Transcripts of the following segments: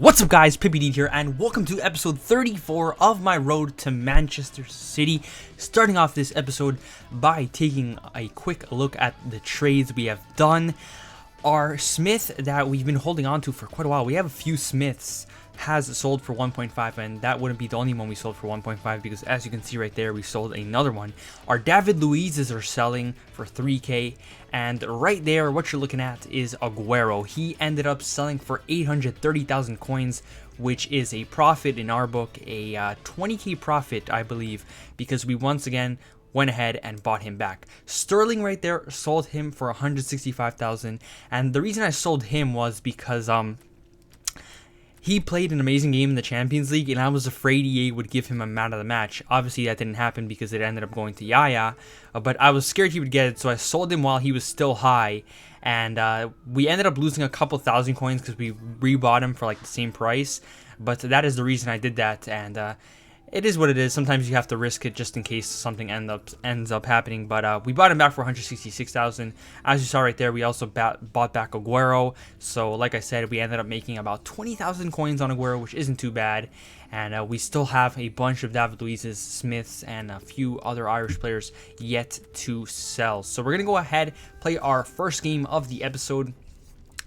What's up guys, PPD here and welcome to episode 34 of my road to Manchester City. Starting off this episode by taking a quick look at the trades we have done. Our Smith that we've been holding on to for quite a while, we have a few Smiths, has sold for 1.5, and that wouldn't be the only one we sold for 1.5 because as you can see right there, we sold another one. Our David Luiz's are selling for 3k, and right there what you're looking at is Aguero. He ended up selling for 830,000 coins, which is a profit in our book, a 20k profit I believe, because we once again went ahead and bought him back. Sterling right there, sold him for 165,000, and the reason I sold him was because he played an amazing game in the Champions League, and I was afraid EA would give him a man of the match. Obviously, that didn't happen because it ended up going to Yaya, but I was scared he would get it, so I sold him while he was still high, and we ended up losing a couple thousand coins because we rebought him for like the same price, but that is the reason I did that, and it is what it is. Sometimes you have to risk it just in case something ends up happening. But we bought him back for 166,000. As you saw right there, we also bought back Aguero. So like I said, we ended up making about 20,000 coins on Aguero, which isn't too bad. And we still have a bunch of David Luiz's, Smiths, and a few other Irish players yet to sell. So we're going to go ahead, play our first game of the episode.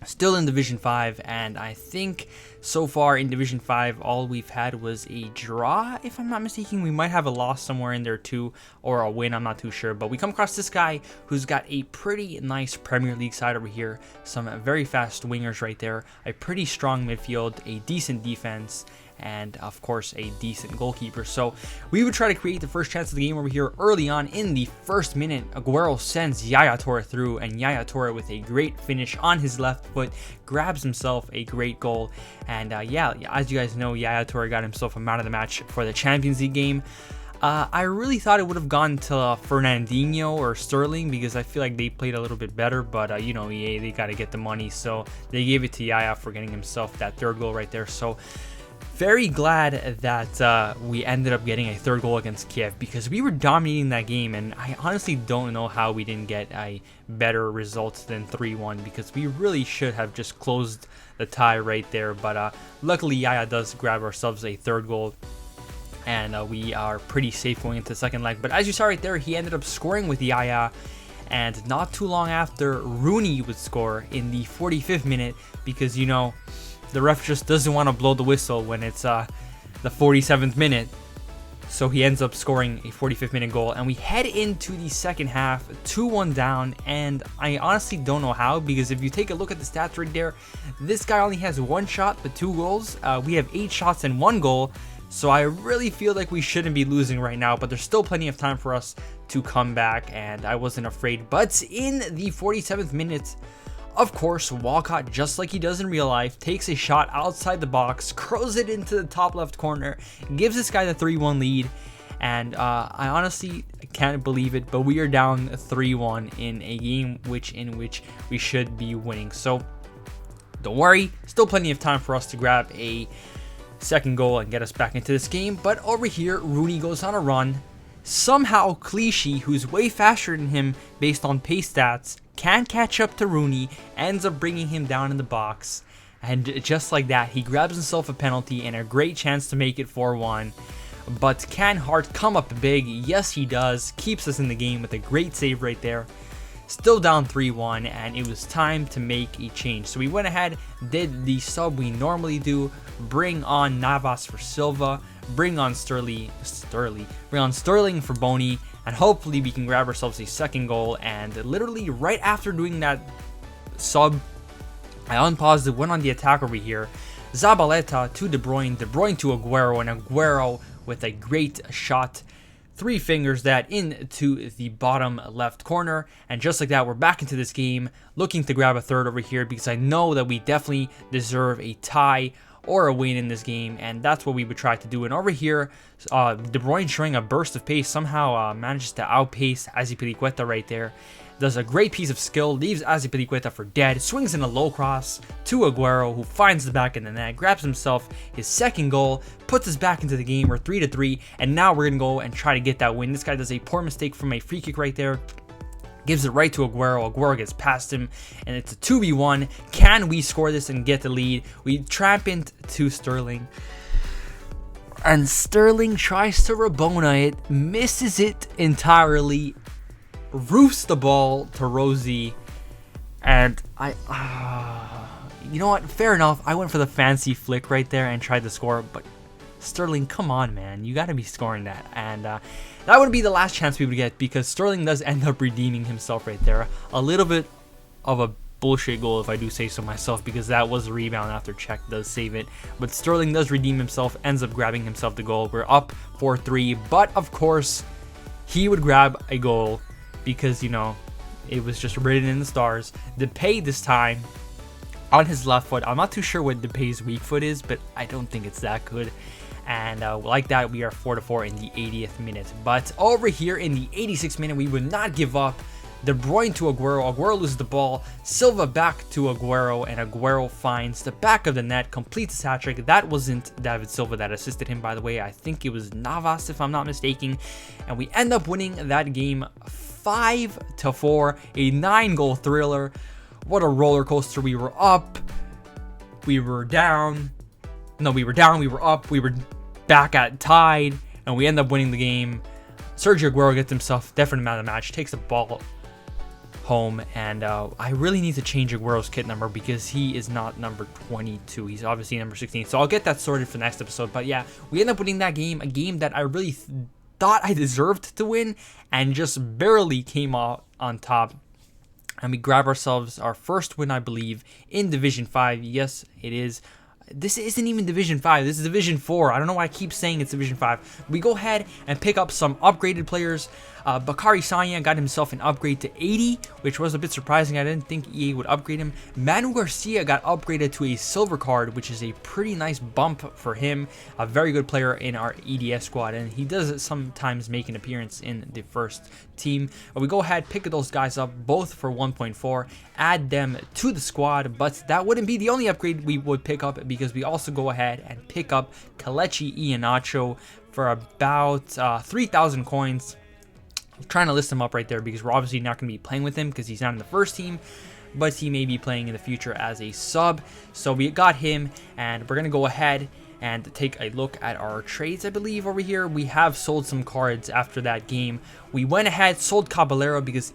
Still in Division 5, and I think so far in Division 5 all we've had was a draw, if I'm not mistaken. We might have a loss somewhere in there too, or a win, I'm not too sure. But we come across this guy who's got a pretty nice Premier League side over here, some very fast wingers right there, a pretty strong midfield, a decent defense, and of course a decent goalkeeper. So we would try to create the first chance of the game over here early on in the first minute. Aguero sends Yaya Toure through, and Yaya Toure with a great finish on his left foot grabs himself a great goal. And yeah, as you guys know, Yaya Toure got himself a man of the match for the Champions League game. I really thought it would have gone to Fernandinho or Sterling because I feel like they played a little bit better, but you know, EA, they got to get the money, so they gave it to Yaya for getting himself that third goal right there. So very glad that we ended up getting a third goal against Kiev because we were dominating that game, and I honestly don't know how we didn't get a better result than 3-1 because we really should have just closed the tie right there. But luckily Yaya does grab ourselves a third goal, and we are pretty safe going into the second leg. But as you saw right there, he ended up scoring with Yaya, and not too long after, Rooney would score in the 45th minute because, you know, the ref just doesn't want to blow the whistle when it's the 47th minute. So he ends up scoring a 45th minute goal, and we head into the second half 2-1 down. And I honestly don't know how, because if you take a look at the stats right there, this guy only has one shot but 2 goals. We have 8 shots and 1 goal. So I really feel like we shouldn't be losing right now, but there's still plenty of time for us to come back, and I wasn't afraid. But in the 47th minute, of course, Walcott, just like he does in real life, takes a shot outside the box, curls it into the top left corner, gives this guy the 3-1 lead, and I honestly can't believe it, but we are down 3-1 in a game in which we should be winning. So don't worry, still plenty of time for us to grab a second goal and get us back into this game. But over here, Rooney goes on a run. Somehow Clichy, who's way faster than him based on pace stats, can't catch up to Rooney, ends up bringing him down in the box, and just like that, he grabs himself a penalty and a great chance to make it 4-1. But can Hart come up big? Yes, he does. Keeps us in the game with a great save right there. Still down 3-1, and it was time to make a change. So we went ahead, did the sub we normally do, bring on Navas for Silva, bring on Sterling for Boney, and hopefully we can grab ourselves a second goal. And literally right after doing that sub, I unpaused it, went on the attack over here. Zabaleta to De Bruyne to Aguero, and Aguero with a great shot, 3 fingers that into the bottom left corner. And just like that, we're back into this game, looking to grab a third over here because I know that we definitely deserve a tie or a win in this game, and that's what we would try to do. And over here, De Bruyne showing a burst of pace, somehow manages to outpace Azpilicueta right there. Does a great piece of skill, leaves Azpilicueta for dead, swings in a low cross to Aguero, who finds the back of the net, grabs himself his second goal, puts us back into the game. We're 3-3, and now we're going to go and try to get that win. This guy does a poor mistake from a free kick right there, Gives it right to Aguero. Aguero gets past him, and it's a 2v1. Can we score this and get the lead? We tramp into Sterling, and Sterling tries to Rabona it, misses it entirely, roofs the ball to Rosie, and you know what? Fair enough. I went for the fancy flick right there and tried to score, but Sterling, come on, man. You got to be scoring that. And that would be the last chance we would get, because Sterling does end up redeeming himself right there. A little bit of a bullshit goal, if I do say so myself, because that was a rebound after Czech does save it. But Sterling does redeem himself, ends up grabbing himself the goal. We're up 4-3. But, of course, he would grab a goal because, you know, it was just written in the stars. Depay this time on his left foot. I'm not too sure what Depay's weak foot is, but I don't think it's that good. And like that, we are 4-4 in the 80th minute. But over here in the 86th minute, we would not give up. De Bruyne to Aguero. Aguero loses the ball. Silva back to Aguero, and Aguero finds the back of the net, completes his hat trick. That wasn't David Silva that assisted him, by the way. I think it was Navas, if I'm not mistaken. And we end up winning that game 5-4, a 9-goal thriller. What a roller coaster. We were up, we were down. No, we were down, we were up, we were back at tied, and we end up winning the game. Sergio Aguero gets himself definite man of the match, takes the ball home, and I really need to change Aguero's kit number because he is not number 22. He's obviously number 16, so I'll get that sorted for the next episode. But yeah, we end up winning that game, a game that I really thought I deserved to win and just barely came out on top. And we grab ourselves our first win, I believe, in Division 5. Yes, it is. This isn't even Division 5. This is Division 4. I don't know why I keep saying it's Division 5. We go ahead and pick up some upgraded players. Bakary Sagna got himself an upgrade to 80, which was a bit surprising. I didn't think EA would upgrade him. Manu Garcia got upgraded to a silver card, which is a pretty nice bump for him. A very good player in our EDS squad, and he does sometimes make an appearance in the first team. But we go ahead, pick those guys up, both for 1.4, add them to the squad. But that wouldn't be the only upgrade we would pick up, because we also go ahead and pick up Kelechi Iheanacho for about 3,000 coins. I'm trying to list him up right there because we're obviously not going to be playing with him because he's not in the first team, but he may be playing in the future as a sub. So we got him, and we're going to go ahead and take a look at our trades. I believe over here we have sold some cards after that game. We went ahead, sold Caballero because,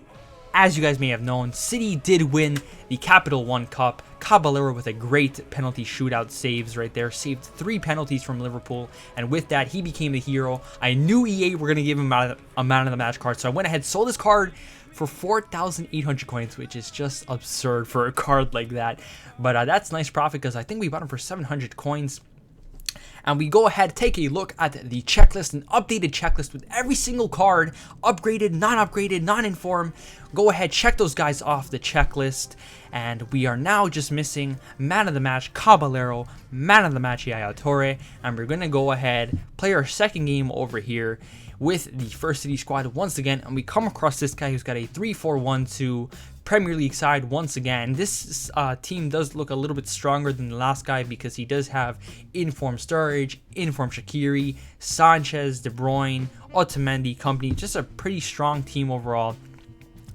as you guys may have known, City did win the Capital One Cup. Caballero with a great penalty shootout saves right there. Saved 3 penalties from Liverpool, and with that, he became the hero. I knew EA were going to give him a man of the match card, so I went ahead, sold his card for 4,800 coins, which is just absurd for a card like that. But that's nice profit because I think we bought him for 700 coins. And we go ahead, take a look at the checklist, an updated checklist with every single card, upgraded, non-upgraded, non-informed. Go ahead, check those guys off the checklist. And we are now just missing man of the match, Caballero, man of the match, Yaya Toure. And we're going to go ahead, play our second game over here with the First City squad once again. And we come across this guy who's got a 3-4-1-2 Premier League side once again. This team does look a little bit stronger than the last guy because he does have informed Sturridge, informed Shaqiri, Sanchez, De Bruyne, Otamendi, company. Just a pretty strong team overall.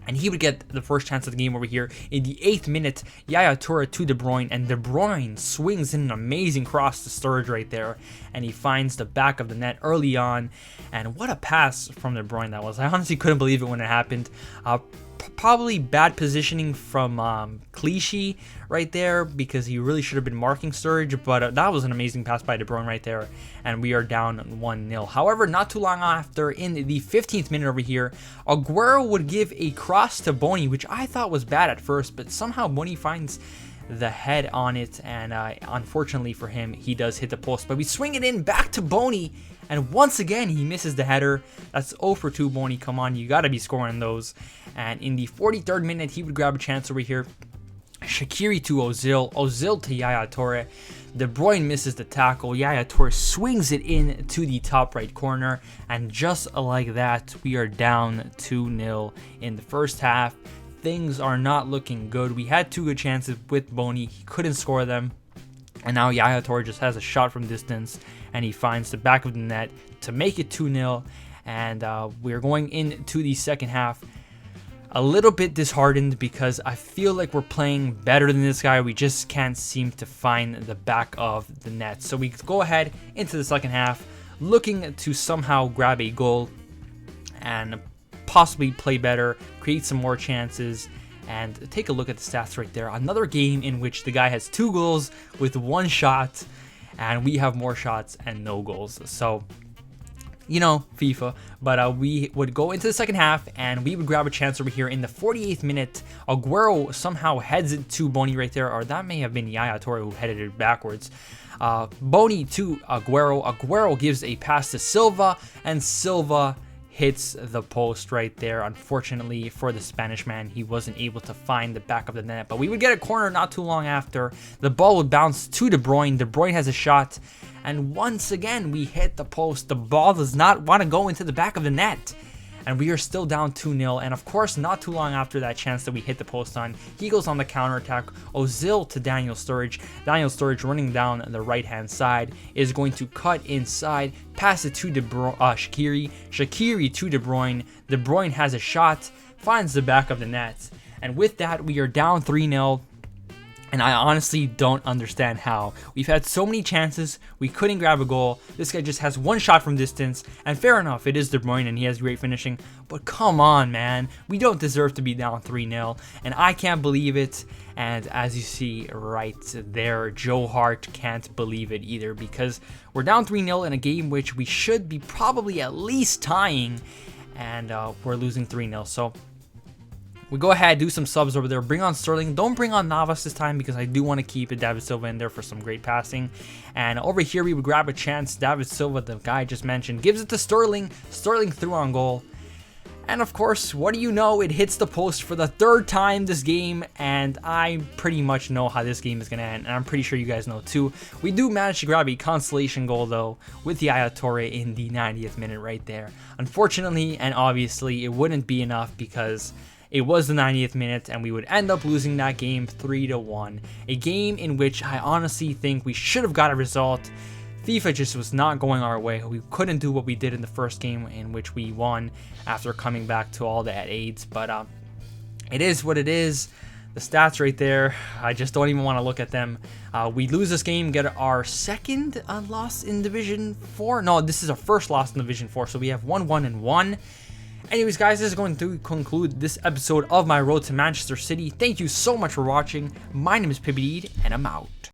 And he would get the first chance of the game over here in the 8th minute. Yaya Toure to De Bruyne, and De Bruyne swings in an amazing cross to Sturridge right there, and he finds the back of the net early on. And what a pass from De Bruyne that was. I honestly couldn't believe it when it happened. Probably bad positioning from Clichy right there because he really should have been marking Sturridge, but that was an amazing pass by De Bruyne right there, and we are down 1-0. However, not too long after, in the 15th minute over here, Aguero would give a cross to Bony, which I thought was bad at first, but somehow Bony finds the head on it, and unfortunately for him, he does hit the post. But we swing it in back to Bony, and once again, he misses the header. That's 0 for 2, Bony. Come on, you got to be scoring those. And in the 43rd minute, he would grab a chance over here. Shaqiri to Ozil. Ozil to Yaya Toure. De Bruyne misses the tackle. Yaya Toure swings it in to the top right corner. And just like that, we are down 2-0 in the first half. Things are not looking good. We had 2 good chances with Bony. He couldn't score them. And now Yaya Toure just has a shot from distance, and he finds the back of the net to make it 2-0. And we're going into the second half. a little bit disheartened because I feel like we're playing better than this guy. We just can't seem to find the back of the net. So we go ahead into the second half, looking to somehow grab a goal and possibly play better, create some more chances, and take a look at the stats right there. Another game in which the guy has 2 goals with 1 shot, and we have more shots and no goals. So, you know, FIFA. But we would go into the second half, and we would grab a chance over here in the 48th minute. Aguero somehow heads it to Bony right there, or that may have been Yaya Toure who headed it backwards. Bony to Aguero. Aguero gives a pass to Silva, and Silva hits the post right there. Unfortunately for the Spanish man, he wasn't able to find the back of the net, but we would get a corner not too long after. The ball would bounce to De Bruyne. De Bruyne has a shot, and once again we hit the post. The ball does not want to go into the back of the net, and we are still down 2-0. And of course, not too long after that chance that we hit the post on, he goes on the counterattack. Ozil to Daniel Sturridge. Daniel Sturridge running down the right-hand side is going to cut inside, pass it to Shaqiri. Shaqiri to De Bruyne. De Bruyne has a shot, finds the back of the net. And with that, we are down 3-0. And I honestly don't understand how. We've had so many chances, we couldn't grab a goal. This guy just has 1 shot from distance, and fair enough, it is De Bruyne and he has great finishing, but come on, man. We don't deserve to be down 3-0, and I can't believe it. And as you see right there, Joe Hart can't believe it either, because we're down 3-0 in a game which we should be probably at least tying, and we're losing 3-0. So we go ahead, do some subs over there, bring on Sterling. Don't bring on Navas this time because I do want to keep David Silva in there for some great passing. And over here, we would grab a chance. David Silva, the guy I just mentioned, gives it to Sterling. Sterling threw on goal. And of course, what do you know? It hits the post for the 3rd time this game, and I pretty much know how this game is going to end, and I'm pretty sure you guys know too. We do manage to grab a consolation goal, though, with Yaya Toure in the 90th minute right there. Unfortunately, and obviously, it wouldn't be enough because it was the 90th minute, and we would end up losing that game 3-1. A game in which I honestly think we should have got a result. FIFA just was not going our way. We couldn't do what we did in the first game, in which we won after coming back to all the aids. But it is what it is. The stats right there, I just don't even want to look at them. We lose this game, get our 2nd loss in Division 4. No, this is our 1st loss in Division 4, so we have 1-1-1. Anyways, guys, this is going to conclude this episode of my road to Manchester City. Thank you so much for watching. My name is Pibideed, and I'm out.